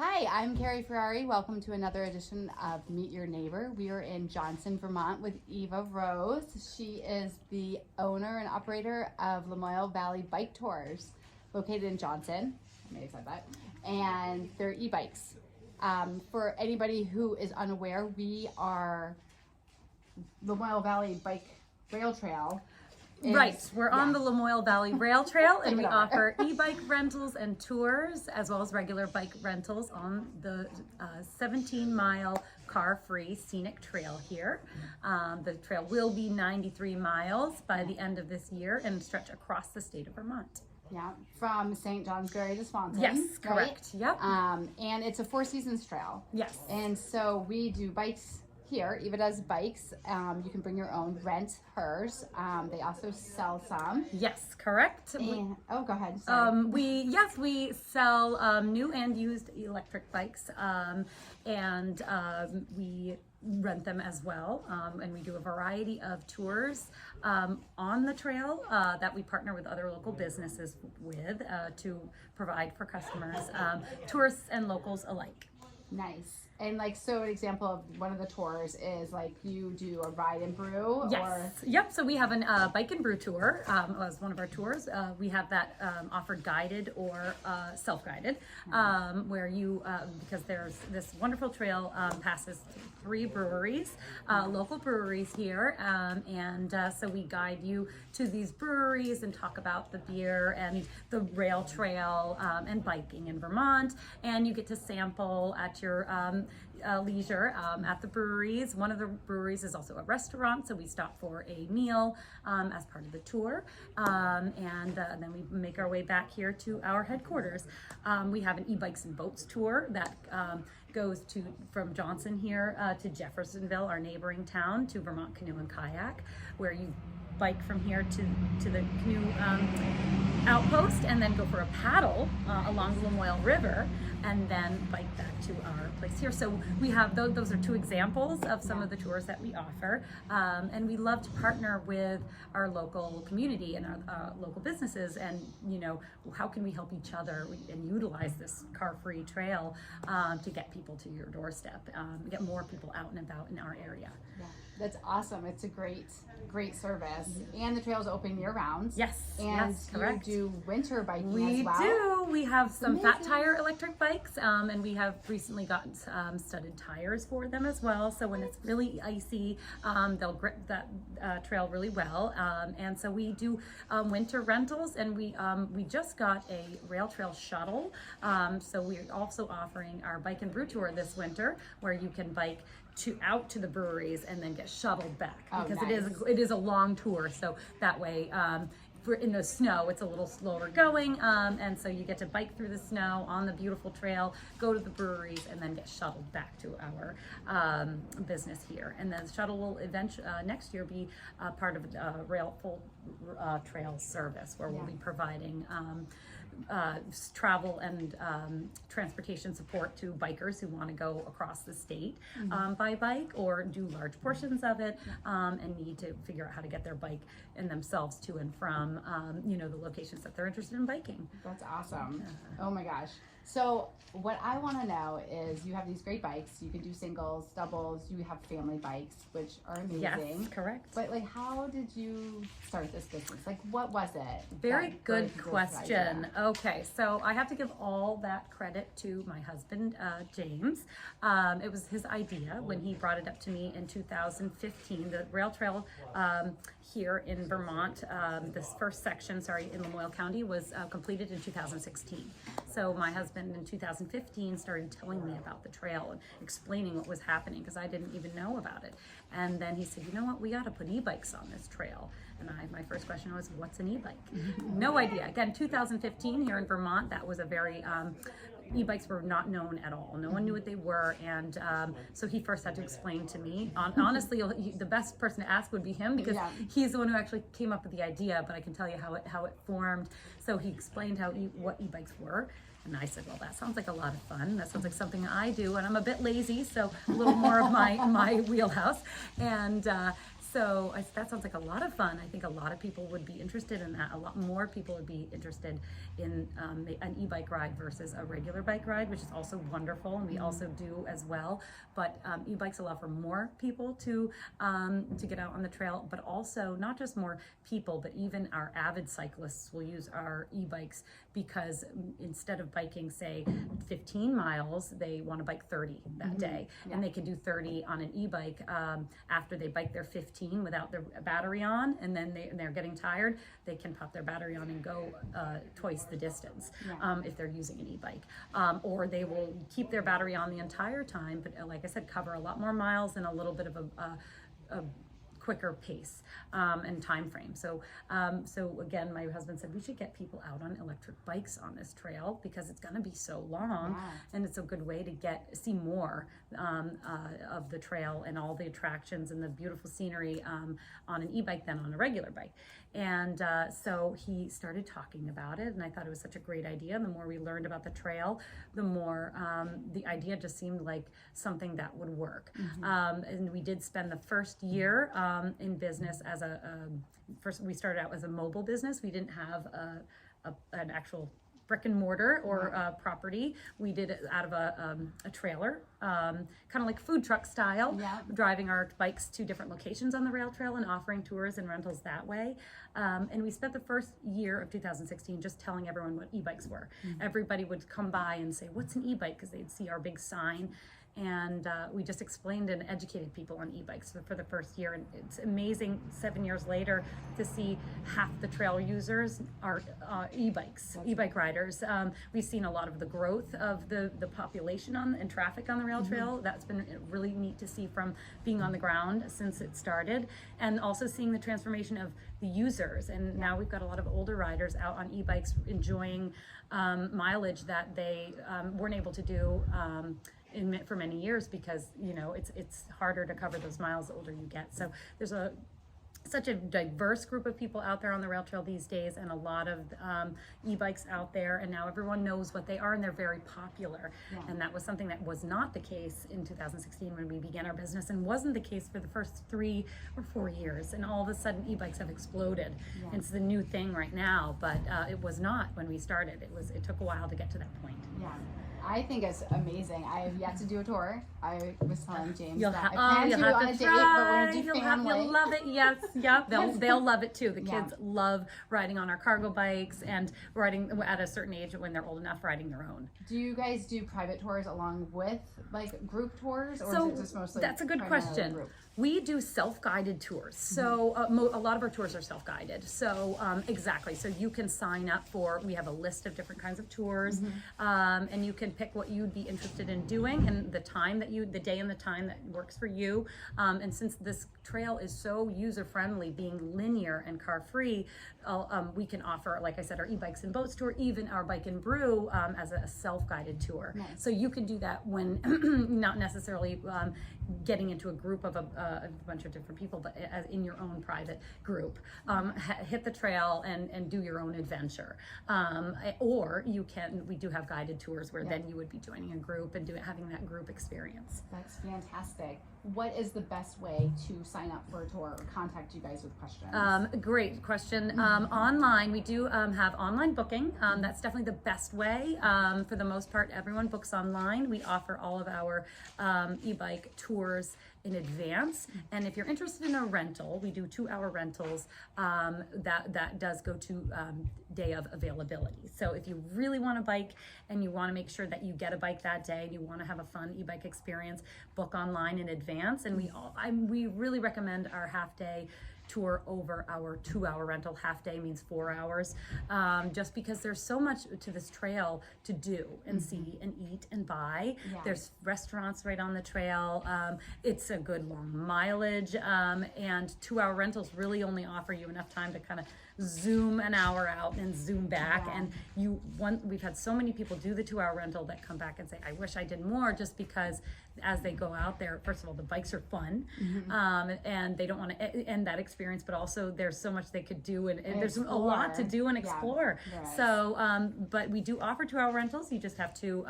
Hi, I'm Carrie Ferrari. Welcome to another edition of Meet Your Neighbor. We are in Johnson, Vermont with Eva Rose. She is the owner and operator of Lamoille Valley Bike Tours, located in Johnson. I may have said that. And they're e-bikes. For anybody who is unaware, we are Lamoille Valley Bike Rail Trail. Right, we're on the Lamoille Valley Rail Trail and we offer e-bike rentals and tours as well as regular bike rentals on the 17-mile car-free scenic trail here. The trail will be 93 miles by the end of this year and stretch across the state of Vermont. Yeah, from St. Johnsbury to Swanson. Yes, correct. Right? Yep. And it's a Four Seasons trail. Yes. And so we do bikes here. Eva does bikes. You can bring your own, rent hers. They also sell some. Yes, correct. And, oh, go ahead. Sorry. We sell new and used electric bikes, and we rent them as well, and we do a variety of tours on the trail that we partner with other local businesses with to provide for customers, tourists and locals alike. Nice. And like, so an example of one of the tours is like you do a ride and brew? Yes. Or... Yep. So we have a bike and brew tour as one of our tours. We have that offered guided or self-guided, where you, because there's this wonderful trail passes 3 breweries, local breweries here. So we guide you to these breweries and talk about the beer and the rail trail and biking in Vermont. And you get to sample at your leisure at the breweries. One of the breweries is also a restaurant, so we stop for a meal as part of the tour, and then we make our way back here to our headquarters. We have an e-bikes and boats tour that goes from Johnson here to Jeffersonville, our neighboring town, to Vermont Canoe and Kayak, where you bike from here to the canoe outpost and then go for a paddle along the Lamoille River and then bike back to our place here. So we have those are 2 examples of some of the tours that we offer, and we love to partner with our local community and our local businesses, and how can we help each other and utilize this car-free trail to get people to your doorstep, get more people out and about in our area. Yeah, that's awesome. It's a great service, and the trail's open year-round. Yes, and yes, correct. You do winter biking as well. We do. We have some fat tire electric bikes, and we have recently gotten studded tires for them as well. So when it's really icy, they'll grip that trail really well. And so we do winter rentals, and we just got a rail trail shuttle. So we're also offering our bike and brew tour this winter, where you can bike out to the breweries and then get shuttled back, because it is a long tour. So that way, in the snow, it's a little slower going, and so you get to bike through the snow on the beautiful trail, go to the breweries, and then get shuttled back to our business here. And the shuttle will eventually next year be part of a full trail service, where we'll be providing travel and transportation support to bikers who want to go across the state by bike or do large portions of it, and need to figure out how to get their bike and themselves to and from the locations that they're interested in biking. That's awesome. Oh my gosh. So what I want to know is, you have these great bikes. You can do singles, doubles. You have family bikes, which are amazing. Yes, correct. But like, how did you start this business? Like, what was it? Very good question. Okay, so I have to give all that credit to my husband, James. It was his idea when he brought it up to me in 2015. The rail trail here in Vermont, this first section, in Lamoille County, was completed in 2016. So my husband in 2015 started telling me about the trail and explaining what was happening, because I didn't even know about it. And then he said, you know what, we ought to put e-bikes on this trail. And my first question was, what's an e-bike? No idea. Again, 2015 here in Vermont, that was a very, e-bikes were not known at all. No one knew what they were, and so he first had to explain to me. Honestly, the best person to ask would be him, because he's the one who actually came up with the idea, but I can tell you how it formed. So he explained what e-bikes were. And I said, well, that sounds like a lot of fun. That sounds like something I do, and I'm a bit lazy, so a little more of my wheelhouse. And So that sounds like a lot of fun. I think a lot of people would be interested in that. A lot more people would be interested in an e-bike ride versus a regular bike ride, which is also wonderful, and we also do as well. But e-bikes allow for more people to get out on the trail, but also not just more people, but even our avid cyclists will use our e-bikes because instead of biking, say, 15 miles, they want to bike 30 that day, and they can do 30 on an e-bike after they bike their 15 without their battery on, and then they're getting tired, they can pop their battery on and go twice the distance if they're using an e-bike, or they will keep their battery on the entire time, but like I said, cover a lot more miles in a little bit of a quicker pace and time frame. So again, my husband said we should get people out on electric bikes on this trail because it's going to be so long, and it's a good way to see more of the trail and all the attractions and the beautiful scenery on an e-bike than on a regular bike. And so he started talking about it, and I thought it was such a great idea. And the more we learned about the trail, the more the idea just seemed like something that would work. And we did spend the first year in business as first we started out as a mobile business. We didn't have an actual brick and mortar or property. We did it out of a trailer, kind of like food truck style, driving our bikes to different locations on the rail trail and offering tours and rentals that way. And we spent the first year of 2016 just telling everyone what e-bikes were. Everybody would come by and say, "What's an e-bike?" because they'd see our big sign. And we just explained and educated people on e-bikes for the first year. And it's amazing 7 years later to see half the trail users are e-bike riders. We've seen a lot of the growth of the population and traffic on the rail trail. That's been really neat to see from being on the ground since it started, and also seeing the transformation of the users. And now we've got a lot of older riders out on e-bikes enjoying mileage that they weren't able to do for many years because it's harder to cover those miles the older you get. So there's such a diverse group of people out there on the rail trail these days, and a lot of e-bikes out there, and now everyone knows what they are, and they're very popular. And that was something that was not the case in 2016 when we began our business, and wasn't the case for the first 3 or 4 years, and all of a sudden e-bikes have exploded. It's the new thing right now, but it was not when we started. It took a while to get to that point. I think it's amazing. I have yet to do a tour. I was telling James you'll that I plan to on a date, but we're going to do family. You'll love it. Yes, yep. They'll love it too. The kids love riding on our cargo bikes and riding at a certain age when they're old enough, riding their own. Do you guys do private tours along with like group tours, or so is it just mostly? That's a good question. Group? We do self-guided tours. So a lot of our tours are self-guided. So exactly. So you can sign up we have a list of different kinds of tours, and you can pick what you'd be interested in doing and the day and the time that works for you. And since this trail is so user-friendly, being linear and car-free, we can offer, like I said, our e-bikes and boats tour, even our bike and brew as a self-guided tour. Nice. So you can do that when not necessarily getting into a group of a bunch of different people, but in your own private group. Hit the trail and do your own adventure. Or we do have guided tours where then you would be joining a group and having that group experience. That's fantastic. What is the best way to sign up for a tour or contact you guys with questions? Great question. Online, we do have online booking. That's definitely the best way. For the most part, everyone books online. We offer all of our e-bike tours in advance, and if you're interested in a rental, we do 2-hour rentals. That does go to day of availability. So if you really want a bike and you want to make sure that you get a bike that day and you want to have a fun e-bike experience, book online in advance. And we really recommend our half-day tour over our 2-hour rental. Half day means 4 hours, just because there's so much to this trail to do and see and eat and buy. There's restaurants right on the trail. It's a good long mileage, and 2-hour rentals really only offer you enough time to kind of zoom an hour out and zoom back. And we've had so many people do the 2-hour rental that come back and say, I wish I did more, just because as they go out there, first of all, the bikes are fun, and they don't want to end that experience, but also there's so much they could do, and there's a lot to do and explore. So, but we do offer 2-hour rentals. You just have to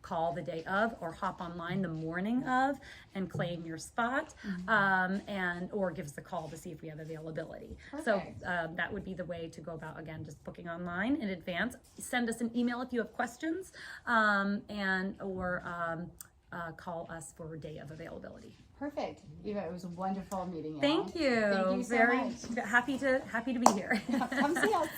call the day of or hop online the morning of and claim your spot, or give us a call to see if we have availability. Perfect. So that would be the way to go about, again, just booking online in advance. Send us an email if you have questions, or call us for a day of availability. Perfect. Eva, it was wonderful meeting you. Thank you. Thank you so much. Happy to be here. Come see us.